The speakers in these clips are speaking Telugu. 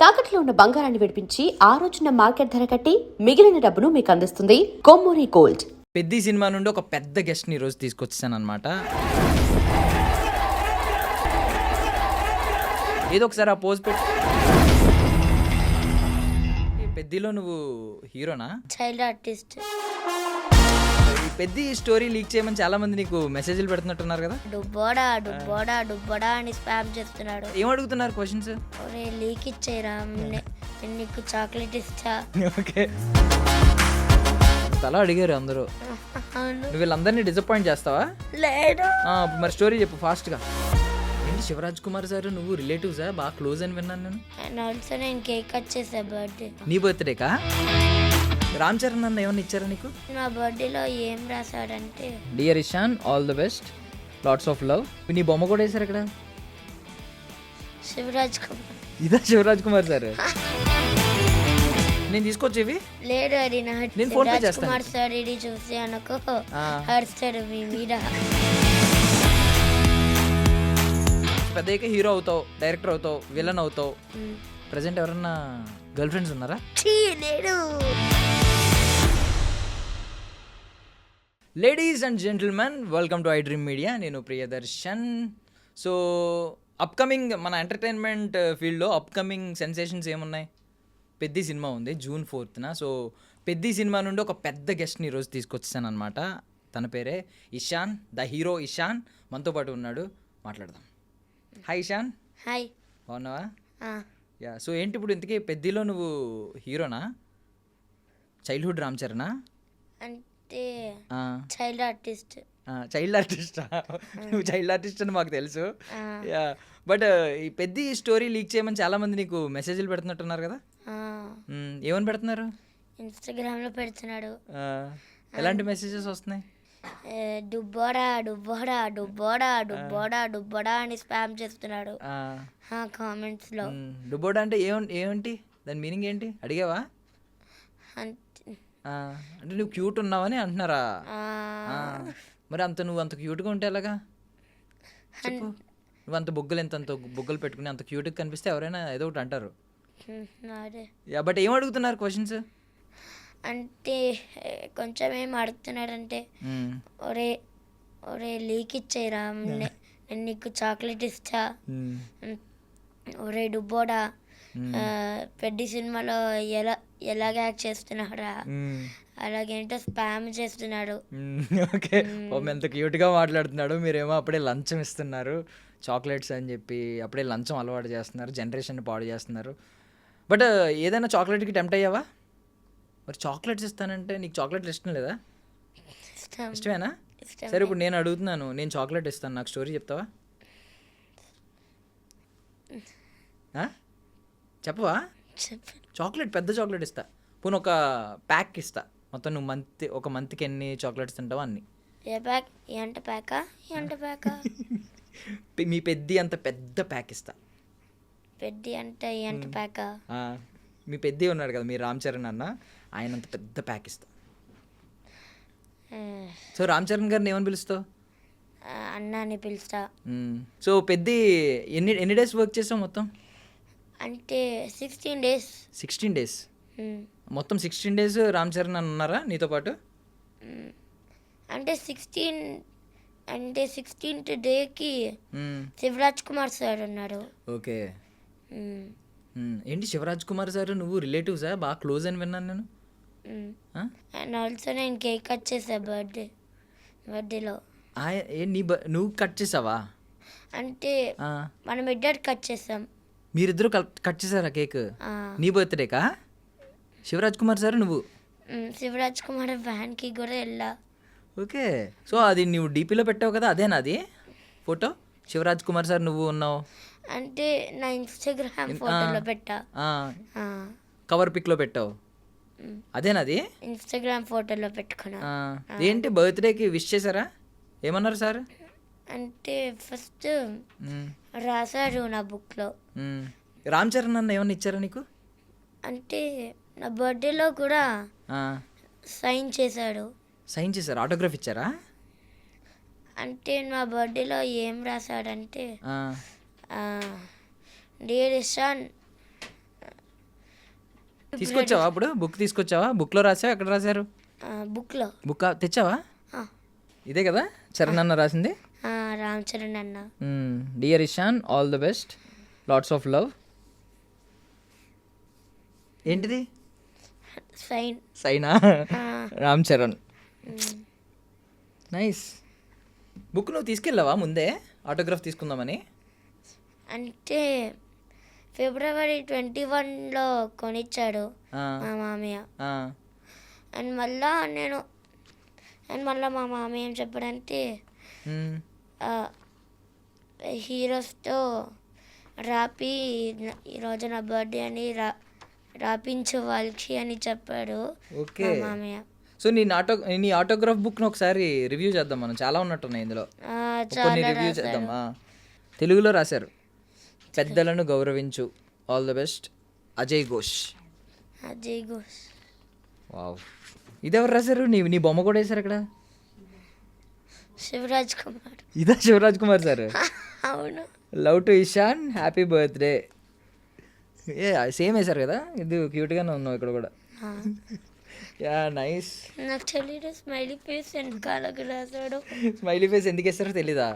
తాకట్లో ఉన్న బంగారాన్ని విడిపించి ఆ రోజున మార్కెట్ ధర కట్టి మిగిలిన డబ్బును మీకు అందిస్తుంది కొమ్మూరి గోల్డ్. పెద్ద సినిమా నుండి ఒక పెద్ద గెస్ట్ని ఈరోజు తీసుకొచ్చాను అనమాట. ఏదో ఒకసారి ఆ పోజ్ పెట్టి. పెద్దిలో నువ్వు హీరోనా? Child artist. ఈ పెద్ద స్టోరీ లీక్ చేయమని చాలా మంది నీకు మెసేజ్లు పెడుతున్నట్టున్నారు కదా. డుబ్బోడా డుబ్బోడా డుబ్బోడా అని స్పామ్ చేస్తున్నాడు. ఏం అడుగుతున్నారు క్వశ్చన్స్? ఒరే లీక్ ఇచ్చేరా, నేను నీకు చాక్లెట్ ఇస్తా. ఓకే, అలా అడిగారు అందరూ. నువ్వు వీళ్ళందరినీ డిసప్పాయింట్ చేస్తావా? లేదు. మరి స్టోరీ చెప్పు ఫాస్ట్గా. ఏంటి శివరాజ్ కుమార్ సార్ నువ్వు రిలేటివ్సా? బాగా క్లోజ్ అని విన్నాను నేను. అండ్ ఆల్సో నేను కేక్ కట్ చేసా బర్త్డే. నీ బర్త్డేకా? రామ్ చరణ్ అన్న ఏమన్నా ఇచ్చారా నీకు? నా బర్త్డేలో ఏం రాశాడంటే, dear Ishan, all the best, lots of love. నీ బొమ్మ కూడా వేశారు ఇక్కడ. శివరాజ్ కుమార్. ఇదా శివరాజ్ కుమార్ సార్? నేను తీసుకొచ్చేవి. లేడు, అది నా నేను ఫోన్ పే శివరాజ్ చేస్తాను. కుమార్ సార్ ఇది చూసి అనుకో హర్స్తాడు మీ మీద. పెద్దయ్యాక హీరో అవుతావు, డైరెక్టర్ అవుతావు, విలన్ అవుతావు. ప్రజెంట్ ఎవరన్నా గర్ల్ ఫ్రెండ్స్ ఉన్నారా? లేడు. Ladies and gentlemen, welcome to I dream media. నేను ప్రియదర్శన్. సో అప్కమింగ్ మన ఎంటర్టైన్మెంట్ ఫీల్డ్లో అప్కమింగ్ సెన్సేషన్స్ ఏమున్నాయి? పెద్ద సినిమా ఉంది June 4th. సో పెద్ద సినిమా నుండి ఒక పెద్ద గెస్ట్ని ఈరోజు తీసుకొచ్చాను అనమాట. తన పేరే ఇషాన్, ద హీరో ఇషాన్ మనతో పాటు ఉన్నాడు. మాట్లాడదాం. హాయ్ ఇషాన్. హాయ్. బాగున్నావా? యా. సో ఏంటి ఇప్పుడు ఇంతకీ పెద్దలో నువ్వు హీరోనా? చైల్డ్హుడ్ రామ్ చరణా? అంటే చైల్డ్ ఆర్టిస్ట్. చైల్డ్ ఆర్టిస్టా? నువ్వు చైల్డ్ ఆర్టిస్ట్ అని మాకు తెలుసు. యా. బట్ ఈ పెద్ద స్టోరీ లీక్ చేయమని చాలా మంది నీకు మెసేజ్లు పెడుతున్నట్టున్నారు కదా. ఏమని పెడుతున్నారు? ఇన్స్టాగ్రామ్లో పెడుతున్నాడు. ఎలాంటి మెసేజెస్ వస్తున్నాయి? డుబ్బోడా డుబ్బోడా డుబ్బోడా డుబ్బోడా డుబ్బోడా అని స్పామ్ చేస్తున్నాడు కామెంట్స్ లో. డుబ్బోడా అంటే ఏమిటి దాని మీనింగ్ ఏంటి అడిగావా? అంటే నువ్వు క్యూట్ ఉన్నావని అంటున్నారా? మరి నువ్వు అంత క్యూట్గా ఉంటే ఎలాగా చెప్పు? నువ్వు అంత బొగ్గలు పెట్టుకుని అంత క్యూట్గా కనిపిస్తే ఎవరైనా ఏదో ఒకటి అంటారు. బట్ ఏం అడుగుతున్నారు క్వశ్చన్స్? అంటే కొంచెం ఏం అడుగుతున్నాడంటే, ఒరే ఒరే లీక్ ఇచ్చేరా, నేను నీకు చాక్లెట్ ఇస్తా. ఒరే డుబ్బోడా, పెద్ద సినిమాలో ఎలాగ యాక్ట్ చేస్తున్నాడా, అలాగేంటో స్పామ్ చేస్తున్నాడు. ఓకే, ఎంత క్యూట్గా మాట్లాడుతున్నాడు. మీరేమో అప్పుడే లంచం ఇస్తున్నారు, చాక్లెట్స్ అని చెప్పి అప్పుడే లంచం అలవాటు చేస్తున్నారు, జనరేషన్ పాడు చేస్తున్నారు. బట్ ఏదైనా చాక్లెట్కి టెంప్ట్ అయ్యావా? మరి చాక్లెట్స్ ఇస్తానంటే నీకు చాక్లెట్లు ఇష్టం లేదా? ఇష్టమేనా? సరే, ఇప్పుడు నేను అడుగుతున్నాను, నేను చాక్లెట్ ఇస్తాను, నాకు స్టోరీ చెప్తావా? చెప్పవా? చాక్లెట్, పెద్ద చాక్లెట్ ఇస్తా. పోనీ ఒక ప్యాక్ ఇస్తా మొత్తం. నువ్వు ఒక మంత్కి ఎన్ని చాక్లెట్స్ తింటావో అన్ని. ఏ ప్యాక్? ఎంత ప్యాకా? ఎంత ప్యాకా? మీ అంత పెద్ద ప్యాక్ ఇస్తా. పెద్ద అంటే ఎంత ప్యాకా? మీ పెద్ద ఉన్నాడు కదా, మీ రామ్ చరణ్ అన్న, ఆయన అంత పెద్ద ప్యాక్ ఇస్తా. సో రామ్ చరణ్ గారిని ఏమని పిలుస్తావు? అన్న అని పిలుస్తా. సో పెద్ద ఎన్ని డేస్ వర్క్ చేసావు మొత్తం? అంటే 16 days. 16 days మొత్తం 16 days రామ్ చరణ్ అని ఉన్నారా నీతో పాటు? అంటే 16th డేకి శివరాజ్ కుమార్ సార్ ఉన్నారు. ఓకే. ఏంటి శివరాజ్ కుమార్ సార్ నువ్వు రిలేటివ్సా? బాగా క్లోజ్ అని విన్నాను నేను. అండ్ ఆల్సో నేను కేక్ కట్ చేసా బర్త్డేలో. నువ్వు కట్ చేసావా? అంటే మనం ఇద్దరు కట్ చేసాం. మీరిద్దరు కట్ చేసారా కేక్? నీ బర్త్డేకా? శివరాజ్ కుమార్ సార్ నువ్వు? శివరాజ్ కుమార్ వ్యాన్కి కూడా వెళ్ళా. ఓకే. సో అది నువ్వు డీపీలో పెట్టావు కదా, అదేనా అది ఫోటో? శివరాజ్ కుమార్ సార్ నువ్వు ఉన్నావు అంటే నా ఇన్స్టాగ్రామ్ ఫోటోలో పెట్టా. కవర్ పిక్లో పెట్టావు, అదేనాది? ఇన్స్టాగ్రామ్ ఫోటోలో పెట్టుకున్నా. ఏంటి బర్త్డేకి విష్ చేశారా? ఏమన్నారు సార్? అంటే ఫస్ట్ రాశారు నా బుక్లో. రామ్ చరణ్ అన్న ఏమన్నా ఇచ్చారా నీకు? అంటే నా బర్త్డేలో కూడా సైన్ చేశాడు. సైన్ చేశారు? ఆటోగ్రాఫ్ ఇచ్చారా? అంటే నా బర్త్డేలో ఏం రాశాడంటే, డియర్ ఇషాన్, తీసుకొచ్చావా అప్పుడు బుక్ తీసుకొచ్చావా? బుక్లో రాసావా? ఎక్కడ రాశారు? బుక్లో బుక్ తెచ్చావా? ఇదే కదా చరణ్ అన్న రాసింది. రామ్ చరణ్ అన్న. Dear Ishan, all the best, lots of love. ఏంటిది సైన్. సైనా? రామ్ చరణ్. నైస్. బుక్ నువ్వు తీసుకెళ్ళావా ముందే ఆటోగ్రాఫ్ తీసుకుందామని? అంటే ఫిబ్రవరి 21లో కొనిచ్చాడు మా మామయ్య. అండ్ మళ్ళా మా మామయ్య ఏం చెప్పాడంటే హీరోస్తో రాపి ఈరోజు నా బర్త్డే అని రాపించు వాళ్ళకి అని చెప్పాడు ఓకే. మా మామయ్య. సో నీ ఆటోగ్రాఫ్ బుక్ను ఒకసారి రివ్యూ చేద్దాం మనం. చాలా ఉన్నట్టున్నాయి ఇందులో, కొన్ని రివ్యూ చేద్దాం. తెలుగులో రాశారు. పెద్దలను గౌరవించు, all the best, Ajay Ghosh. Ajay Ghosh. Wow. ఇది ఎవరు రాశారు? నీ బొమ్మ కూడా వేశారు ఇక్కడ. శివరాజ్ కుమార్. ఇదా శివరాజ్ కుమార్ సార్? అవును. Love to Ishan, happy birthday. Same వేశారు కదా. ఇది క్యూట్గానే ఉన్నావు ఇక్కడ కూడా. Yeah nice. నాకు తెలియదు స్మైలీ ఫేస్ వెనకాలకు రాశాడు. స్మైలీ ఫేస్ ఎందుకు వేస్తారో తెలీదా?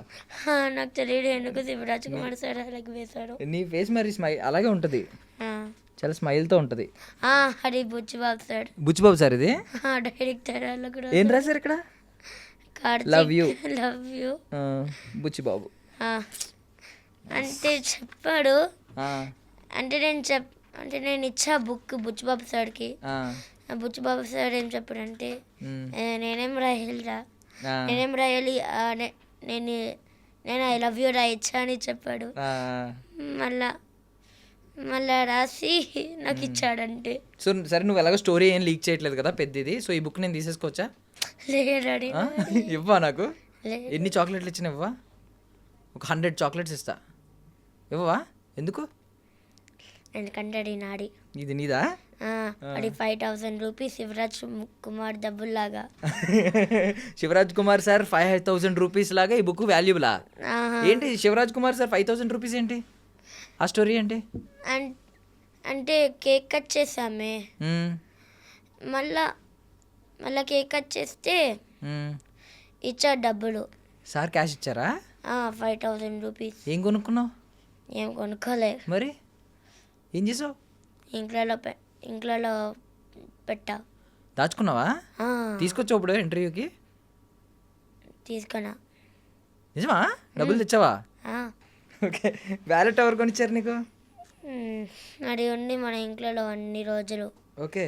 నాకు తెలియదు ఎందుకు శివరాజ్ కుమార్ సార్ అలాగే వేశాడు. నీ ఫేస్ మరి అలాగే ఉంటుంది, చాలా స్మైల్తో ఉంటుంది. హరి బుచ్చిబాబు సార్. బుచ్చిబాబు సార్ ఇది డైరెక్టర్. ఏం రాశారు ఇక్కడ? Love you. Love you Buchibabu అంటే చెప్పాడు. అంటే నేను ఇచ్చా బుక్ బుచ్చిబాబు సార్కి. బుచ్చిబాబు సార్ ఏం చెప్పాడంటే నేనేం రాయాలి నేను ఐ లవ్ యూ రాయచ్చా అని చెప్పాడు. మళ్ళా రాసి నాకు ఇచ్చాడంటే. సో సరే, నువ్వు ఎలాగో స్టోరీ ఏం లీక్ చేయట్లేదు కదా పెద్దది, సో ఈ బుక్ నేను తీసేసుకోవచ్చా? లేడాడి. ఇవ్వా నాకు? ఎన్ని చాక్లెట్లు ఇచ్చినా ఇవ్వా? ఒక 100 చాక్లెట్స్ ఇస్తా. ఇవ్వవా? ఎందుకు? ఎందుకంటే అది నాడి. ఇది నీదా? అది 5,000 రూపీస్ శివరాజ్ కుమార్ డబ్బుల్లాగా. శివరాజ్ కుమార్ సార్ 5,000 రూపీస్ లాగా ఈ బుక్ వాల్యుబులా? ఏంటి శివరాజ్ కుమార్ సార్ 5,000 రూపీస్ ఏంటి? ఆ స్టోరీ ఏంటి? అంటే కేక్ కట్ చేసామే, మళ్ళా కేక్ కట్ చేస్తే ఇచ్చాడు డబ్బులు. సార్ క్యాష్ ఇచ్చారా? 5,000 రూపీస్. ఏం కొనుక్కున్నావు? ఏం కొనుక్కోలే. మరి ఏం చేసావు? ఇంట్లో పెట్టా. దాచుకున్నావా? తీసుకొచ్చావు ఇప్పుడు ఇంటర్వ్యూకి? తీసుకున్నా. నిజమా? డబ్బులు తెచ్చావా? ఓకే. వ్యాలెట్ ఎవరు కొనిచ్చారు నీకు? అది ఉండి మన ఇంట్లో అన్ని రోజులు. ఓకే.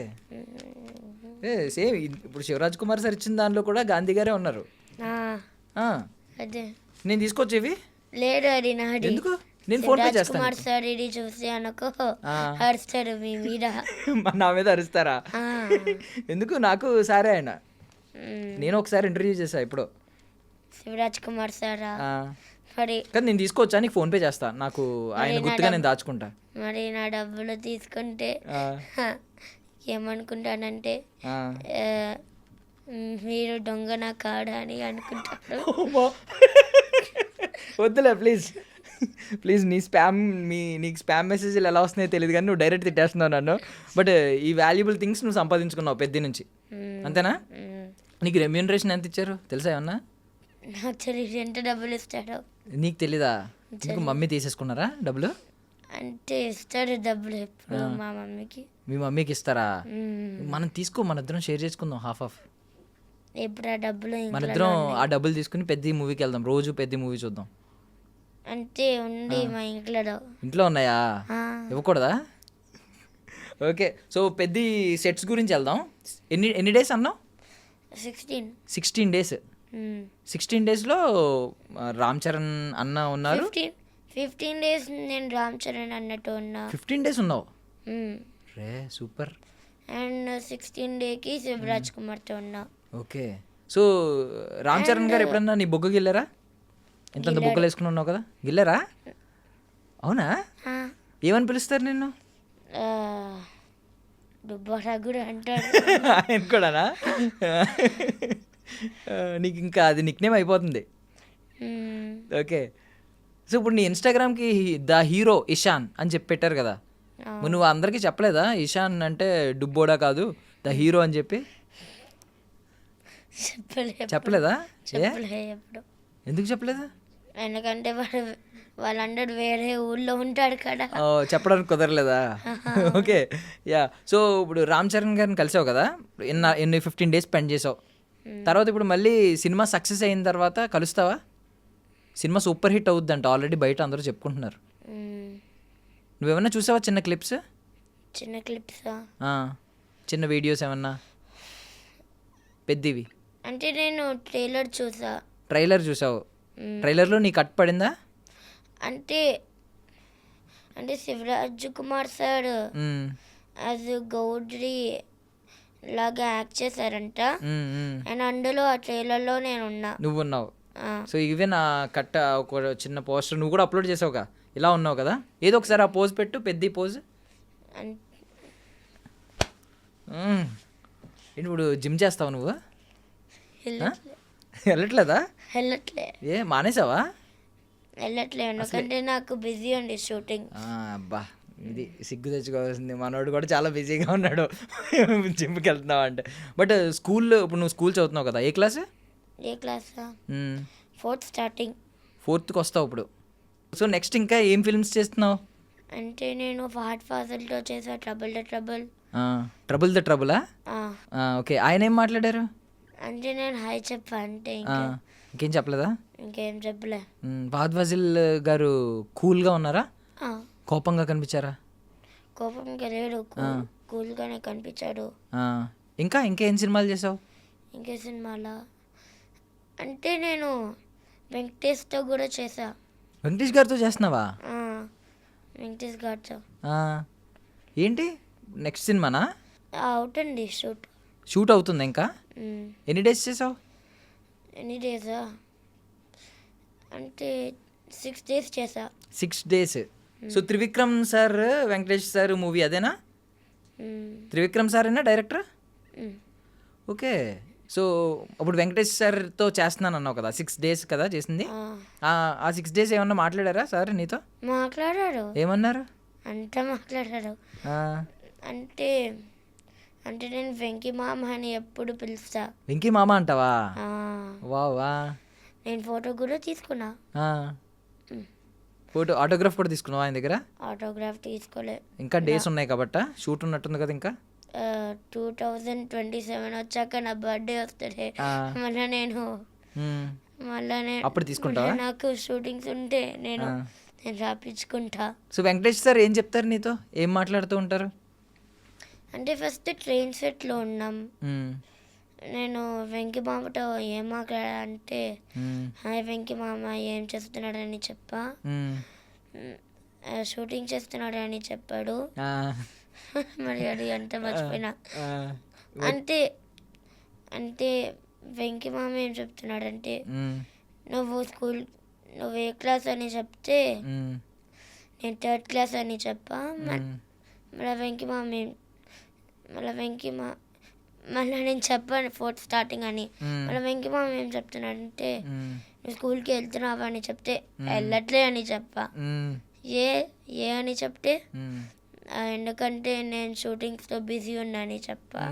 సేమ్ ఇప్పుడు శివరాజ్ కుమార్ సార్ ఇచ్చిన దానిలో కూడా గాంధీ గారే ఉన్నారు. అదే నేను తీసుకొచ్చేవి? లేదు, అది నాది. ఎందుకు? నేను ఫోన్ పే చేస్తాను. కుమార్ సార్ ఇది చూసి అనుకో అరుస్తారు మీ మీద. నా మీద అరుస్తారా? ఎందుకు? నాకు సారే ఆయన. నేను ఒకసారి ఇంటర్వ్యూ చేసా ఇప్పుడు. శివరాజ్ కుమార్ సారా? మరి కానీ నేను తీసుకోవచ్చా? నీకు ఫోన్ పే చేస్తా. నాకు ఆయన గుర్తుగా నేను దాచుకుంటా. మరి నా డబ్బులు తీసుకుంటే ఏమనుకుంటానంటే మీరు దొంగ నా కాడా అని అనుకుంటారు. వద్దులే ప్లీజ్ ప్లీజ్. నీకు స్పామ్ మెసేజ్లు ఎలా వస్తున్నాయో తెలియదు కానీ నువ్వు డైరెక్ట్ తిట్టేస్తున్నావు నన్ను. బట్ ఈ వాల్యుబుల్ థింగ్స్ నువ్వు సంపాదించుకున్నావు పెద్ద నుంచి, అంతేనా? నీకు రెమ్యూనరేషన్ ఎంత ఇచ్చారు తెలుసా ఏమన్నా? నాకు తెలియదు ఎంత డబ్బులు ఇస్తాడో. నీకు తెలీదా? నీకు మమ్మీ తీసేసుకున్నారా డబ్బులు? అంటే ఇస్తాడు డబ్బులు ఎప్పుడు మా మమ్మీకి. మీ మమ్మీకి ఇస్తారా? మనం తీసుకో, మన ఇద్దరం షేర్ చేసుకుందాం హాఫ్. ఎప్పుడు ఆ డబ్బులు మన ఇద్దరం ఆ డబ్బులు తీసుకుని పెద్ద మూవీకి వెళ్దాం, రోజు పెద్ద మూవీ చూద్దాం. అంటే ఉంది మా ఇంట్లో ఉన్నాయా? ఇవ్వకూడదా? ఓకే. సో పెద్ద సెట్స్ గురించి వెళ్దాం. ఎన్ని డేస్ అన్నావు? 16 డేస్. 16 డేస్లో రామ్ చరణ్ అన్న ఉన్నారు. 15 డేస్ నేను రామ్ చరణ్ అన్నట్టు ఉన్నా. 15 డేస్ ఉన్నావు? రే సూపర్. అండ్ 16 డేకి శివరాజ్ కుమార్తో ఉన్నా. ఓకే. సో రామ్ చరణ్ గారు ఎప్పుడన్నా నీ బొగ్గకి వెళ్ళారా? ఎంత బొగ్గలు వేసుకుని ఉన్నావు కదా, గిల్లారా? అవునా? ఏమని పిలుస్తారు నిన్ను? దుబ్బారా కూడా అంటాడు. ఆయన కూడానా? నీకు ఇంకా అది నిక్నేమ్ అయిపోతుంది. ఓకే. సో ఇప్పుడు నీ ఇన్స్టాగ్రామ్కి ద హీరో ఇషాన్ అని చెప్పి పెట్టారు కదా, మరి నువ్వు అందరికీ చెప్పలేదా ఇషాన్ అంటే డుబ్బోడా కాదు ద హీరో అని చెప్పి? చెప్పలేదా? చెప్పలే ఎప్పుడు. ఎందుకు చెప్పలేదా? ఎందుకంటే వాళ్ళందరూ వేరే ఊళ్ళో ఉంటాడు కదా. చెప్పడానికి కుదరలేదా? Okay, yeah. సో ఇప్పుడు రామ్ చరణ్ గారిని కలిసావు కదా, ఎన్ని 15 days స్పెండ్ చేసావు. తర్వాత ఇప్పుడు మళ్ళీ సినిమా సక్సెస్ అయిన తర్వాత కలుస్తావా? సినిమా సూపర్ హిట్ అవుద్దంట, ఆల్రెడీ బయట అందరూ చెప్పుకుంటున్నారు. నువ్వేమన్నా చూసావా చిన్న క్లిప్స్? చిన్న క్లిప్సా? చిన్న వీడియోస్ ఏమన్నా పెద్దవి? అంటే నేను ట్రైలర్ చూసా. ట్రైలర్ చూసావు? ట్రైలర్లో నీ కట్ పడిందా? అంటే శివరాజ్ కుమార్ సార్ యాజ్ గౌడ్రి లాగా యాక్ట్ చేశారంట. అండ్ అందులో ఆ ట్రైలర్లో నేను ఉన్నా. నువ్వు ఉన్నావు. సో ఇవే నా కట్ట ఒక చిన్న పోస్టర్ నువ్వు కూడా అప్లోడ్ చేసావుగా, ఇలా ఉన్నావు కదా. ఏదో ఒకసారి ఆ పోజ్ పెట్టు, పెద్ద పోజ్. ఇప్పుడు జిమ్ చేస్తావు నువ్వు? వెళ్ళట్లేదా? వెళ్ళట్లే. ఏ మానేసావా? వెళ్ళట్లే ఎందుకంటే నాకు బిజీ ఉంది షూటింగ్. అబ్బా, ఇది సిగ్గు తెచ్చుకోవాల్సింది. మనోడు కూడా చాలా బిజీగా ఉన్నాడు జిమ్కి వెళ్తున్నావు అంటే. బట్ స్కూల్లో ఇప్పుడు నువ్వు స్కూల్ చదువుతున్నావు కదా, ఏ క్లాస్? ఏ క్లాసా? 4th starting. 4th వస్తావు ఇప్పుడు. సో నెక్స్ట్ ఇంకా ఏం ఫిల్మ్స్ చేస్తున్నావు? అంటే నేను ఫహద్ ఫాజిల్తో చేసా trouble the trouble. Trouble the ట్రబులా? ఓకే, ఆయన ఏం మాట్లాడారు? అంటే నేను హాయ్ చెప్పా అంతే, ఇంకేం చెప్పలేదా? ఇంకేం చెప్పలే. ఫహద్ ఫాజిల్ గారు కూల్గా ఉన్నారా? కోపంగా కనిపించారా? కోపంగా లేడు, కూల్గానే కనిపించాడు. ఇంకేం సినిమాలు చేసావు? ఇంకే సినిమాలా అంటే నేను వెంకటేష్తో కూడా చేసా. వెంకటేష్ గారితో చేస్తున్నావా? వెంకటేష్ గారితో. ఏంటి నెక్స్ట్ సినిమానా? అవుతుంది షూట్ అవుతుంది ఇంకా. ఎన్ని డేస్ చేసావు? ఎన్ని డేసా అంటే 6 days చేసా. 6 days. So Trivikram sir Venkatesh sir movie అదేనా? త్రివిక్రమ్ సార్ అయినా డైరెక్టర్? ఓకే. సో అప్పుడు వెంకటేష్ సార్తో చేస్తున్నాను అన్నావు కదా, 6 days కదా చేసింది. ఆ 6 days ఏమన్నా మాట్లాడారా సార్ నీతో? మాట్లాడారు. ఏమన్నారు? అంతా మాట్లాడారు. అంటే నేను వెంకీ మామ అని ఎప్పుడు పిలుస్తా. వెంకీ మామ అంటావా? వా. నేను ఫోటో కూడా తీసుకున్నా. ఫోటో ఆటోగ్రాఫ్ కూడా తీసుకున్నావా ఆయన దగ్గర? ఆటోగ్రాఫ్ తీసుకోలే, ఇంకా డేస్ ఉన్నాయి కాబట్టా. షూట్ ఉన్నట్టుంది కదా ఇంకా. 2027 వచ్చాక నా బర్త్డే వస్తుంది. మళ్ళీ నేను అప్పుడు తీసుకుంటావా? నాకు షూటింగ్స్ ఉంటే నేను రాపించుకుంటా. సో వెంకటేష్ సార్ ఏం చెప్తారు నీతో, ఏం మాట్లాడుతూ ఉంటారు? అంటే ఫస్ట్ ట్రైన్ సెట్లో ఉన్నాం. నేను వెంకీ మామతో ఏం మాట్లాడా అంటే హాయ్ వెంకీ మామ ఏం చేస్తున్నాడని చెప్పా. షూటింగ్ చేస్తున్నాడని చెప్పాడు. మరి అది అంత మర్చిపోయినా. అంటే వెంకీ మామ ఏం చెప్తున్నాడంటే నువ్వు ఏ క్లాస్ అని చెప్తే నేను 3rd class అని చెప్పా. మళ్ళీ నేను చెప్పాను 4th starting అని. మళ్ళీ వెంకీ మామ ఏం చెప్తున్నాడంటే నువ్వు స్కూల్కి వెళ్తున్నావా అని చెప్తే వెళ్ళట్లే అని చెప్పా. ఏ అని చెప్తే ఎందుకంటే నేను షూటింగ్స్తో బిజీ ఉన్నా అని చెప్పా.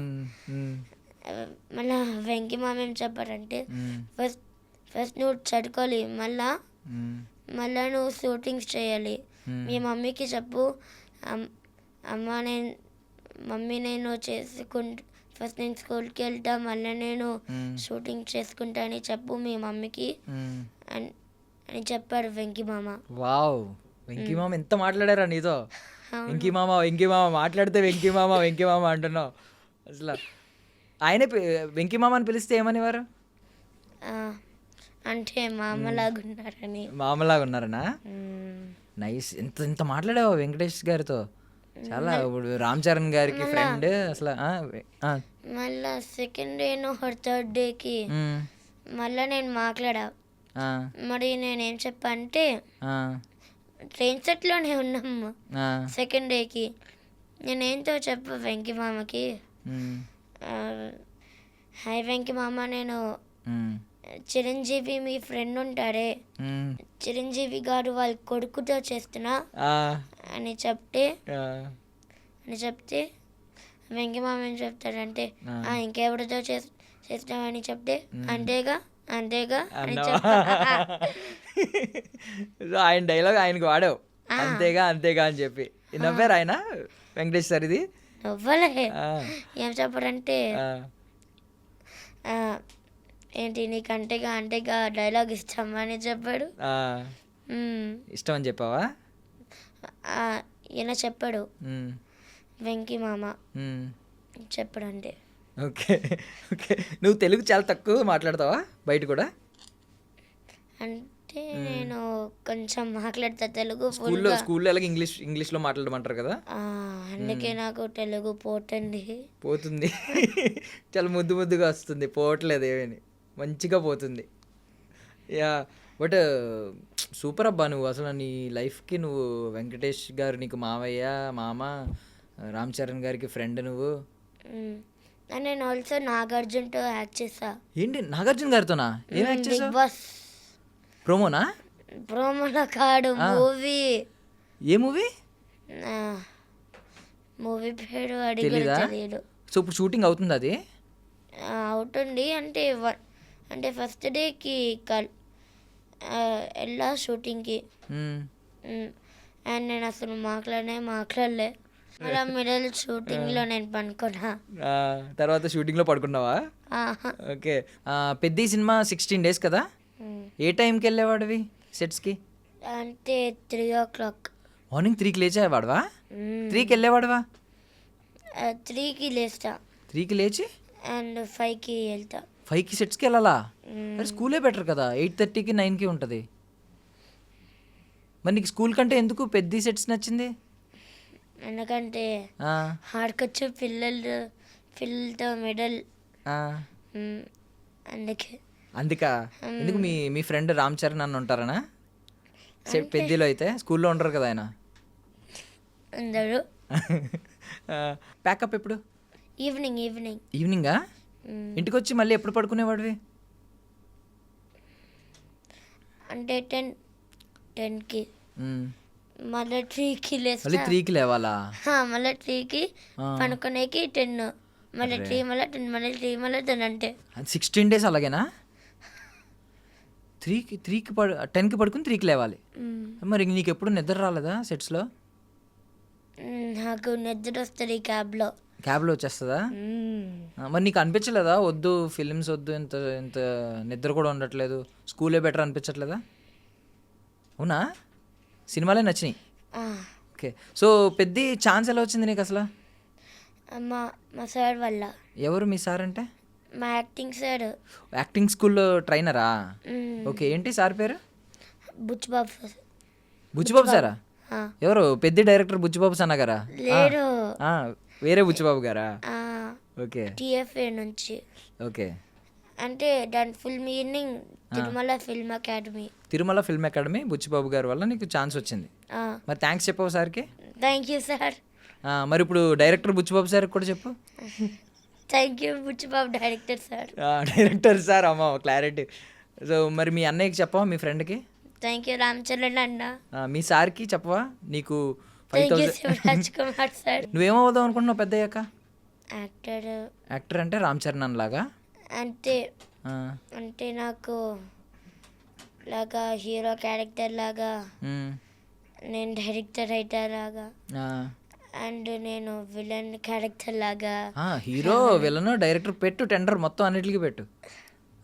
మళ్ళీ వెంకీ మామ ఏం చెప్పారంటే ఫస్ట్ నువ్వు చదువుకోవాలి, మళ్ళా నువ్వు షూటింగ్స్ చేయాలి. మీ మమ్మీకి చెప్పు మమ్మీ నేను ఫస్ట్ నేను స్కూల్కి వెళ్తా, మళ్ళీ నేను షూటింగ్ చేసుకుంటా అని చెప్పు మీ మమ్మీకి అని చెప్పాడు వెంకీ మామ. వావ్, వెంకీ మామ ఎంత మాట్లాడారా నీతో? వెంకీ మామ మాట్లాడితే వెంకీ మామ అంటున్నావు అసలు. ఆయనే వెంకీ మామ అని పిలిస్తే ఏమనేవారు? అంటే మామలాగా ఉన్నారనా? నైస్. ఎంత మాట్లాడావా వెంకటేష్ గారితో? చాలా. ఇప్పుడు రామ్ చరణ్ గారికి ఫ్రెండ్ అసలు. మళ్ళా 2nd day or 3rd dayకి మళ్ళీ నేను మాట్లాడా. మరి నేనేం చెప్పా అంటే ట్రైన్ సెట్లోనే ఉన్నాము 2nd dayకి. నేనేంతో చెప్పా వెంకీ మామకి హాయ్ వెంకీ మామ నేను చిరంజీవి మీ ఫ్రెండ్ ఉంటాడే, మ్మ్. చిరంజీవి గారు వాళ్ళ కొడుకుతో చేస్తున్నా ఆ, అని చెప్తే ఆ, వెంకీ మామ ఏం చెప్తాడంటే ఆ. ఇంకెవరితో చేస్తామని చెప్తే అంతేగా అని అన్నావా? సో ఆయన డైలాగ్ ఆయనకి వాడావు, అంతేగా అంతేగా అని చెప్పి. నవ్వారు ఆయన వెంకటేష్ సార్ ఇది? నవ్వలే. ఆ, ఏం చెప్పాడంటే ఆ, ఆ, ఏంటి నీకు అంతేగా డైలాగ్ ఇస్తామా అని చెప్పాడు. ఆ. మ్మ్. ఇష్టం అని చెప్పావా? ఆ, ఈయన చెప్పాడు మ్మ్. వెంకీ మామ మ్మ్. చెప్పాడంటే. Okay okay. నువ్వు తెలుగు చాలా తక్కువ మాట్లాడతావా బయట కూడా? అంటే నేను కొంచెం మాట్లాడతా తెలుగు స్కూల్లో ఫుల్గా. ఎలాగ ఇంగ్లీష్లో మాట్లాడమంటారు కదా? అందుకే నాకు తెలుగు పోతుంది. పోతుంది. చాలా ముద్దుగా వస్తుంది, పోవట్లేదు ఏమని, మంచిగా పోతుంది. యా, బట్ సూపర్ అబ్బా నువ్వు అసలు. నీ లైఫ్కి నువ్వు వెంకటేష్ గారు నీకు మావయ్య, మామ, రామ్ చరణ్ గారికి ఫ్రెండ్ నువ్వు. నేను ఆల్సో నాగార్జున్తో యాక్ట్ చేస్తా. ఏంటి నాగార్జున గారితోనా? ఏం యాక్ట్ బిగ్ చేసావు? బాస్ ప్రోమోనా? ప్రోమోలో కాడు, మూవీ. ఏ మూవీ? మూవీ పేరు అడిగి తెలీదా? తెలియదు. సో ఇప్పుడు షూటింగ్ అవుతుంది అది? అవుతుంది అంటే ఫస్ట్ డేకి వెళ్ళా షూటింగ్కి. మ్మ్. అండ్ నేను అసలు మాట్లాడలే. అలా మిడిల్ షూటింగ్లో నేను పనుకున్నా. ఆ, తర్వాత షూటింగ్లో పడుకున్నావా? ఆహా. ఓకే. పెద్ద సినిమా 16 days కదా? ఏ టైంకి వెళ్ళేవాడివి సెట్స్కి? అంటే 3 o'clock. మార్నింగ్ 3కి లేచేవాడువా? 3కి వెళ్ళేవాడువా? 3కి లేస్తా 3కి లేచి అండ్ 5కి వెళ్తా. 5కి సెట్స్కి వెళ్ళాలా? మరి స్కూలే బెటర్ కదా, 8:30కి 9కి ఉంటుంది. మరి నీకు స్కూల్ కంటే ఎందుకు పెద్ద సెట్స్ నచ్చింది? ఎందుకంటే ఆ, ఆడుకొచ్చు పిల్లలతో మెడల్, ఆ. అందుకే. అందుకా? ఎందుకు మీ ఫ్రెండ్ రామ్ చరణ్ అన్న ఉంటారనా సెట్ పెద్దలో? అయితే స్కూల్లో ఉండరు కదా ఆయన. అందరూ ప్యాకప్ ఎప్పుడు? ఈవినింగ్. ఈవినింగా? ఇంటికి వచ్చి మళ్ళీ ఎప్పుడు పడుకునేవాడివి? అంటే 10కి మ్మ్. మళ్ళీ 3కి లేస్తా. మళ్ళీ 3కి లేవాలా? మళ్ళీ 3కి పనుకునేకి 10, మళ్ళీ 3, మళ్ళీ 10, మళ్ళీ 3, మళ్ళీ 10 అంటే 16 days అలాగేనా? 10కి 10కి 3కి లేవాలి. మరి నీకు ఎప్పుడు నిద్ర రాలేదా సెట్స్లో? నాకు నిద్ర వస్తుంది క్యాబ్లో వచ్చేస్తుందా? మరి నీకు అనిపించలేదా వద్దు ఫిలిమ్స్ వద్దు, ఇంత ఇంత నిద్ర కూడా ఉండట్లేదు, స్కూలే బెటర్ అనిపించట్లేదా? అవునా? సినిమాలే నచ్చినాయి. ఓకే. సో పెద్ద ఛాన్స్ ఎలా వచ్చింది నీకు అసలు? మా సార్ వల్ల. ఎవరు మీ సార్ అంటే? మా యాక్టింగ్ సార్. యాక్టింగ్ స్కూల్లో ట్రైనరా? ఓకే. ఏంటి సార్ పేరు? బుచ్చిబాబు సారా? ఎవరు? పెద్ద డైరెక్టర్ బుచ్చిబాబు సన్న గారా? లేరు, వేరే బుచ్చిబాబు గారా? ఓకే. TFA నుంచి. ఓకే. అంటే దాని full meaning Tirumala film academy. Buchibabu గారి వల్ల నీకు ఛాన్స్ వచ్చింది. మరి థ్యాంక్స్ చెప్పావు సార్కి? Thank you sir. మరి ఇప్పుడు డైరెక్టర్ బుచ్చిబాబు సార్కి కూడా చెప్పు. Thank you Buchibabu director sir. Director sir, అమ్మ క్లారిటీ. సో మరి మీ అన్నయ్యకి చెప్పవా, మీ ఫ్రెండ్కి? థ్యాంక్ యూ రామ్ చరణ్ అన్న. మీ సార్కి చెప్పవా? నీకు thank you 5,000. Shivaraj Kumar sir. నువ్వేమవుదాం అనుకుంటున్నావు పెద్ద అయ్యాక? యాక్టర్ అంటే రామ్ చరణ్ అన్నలాగా? అంటే నాకు లాగా హీరో క్యారెక్టర్ లాగా, నేను డైరెక్టర్ అయితే లాగా, అండ్ నేను విలన్ క్యారెక్టర్ లాగా. హీరో, విలన్, డైరెక్టర్ పెట్టు, టెండర్ మొత్తం అన్నిటికీ పెట్టు.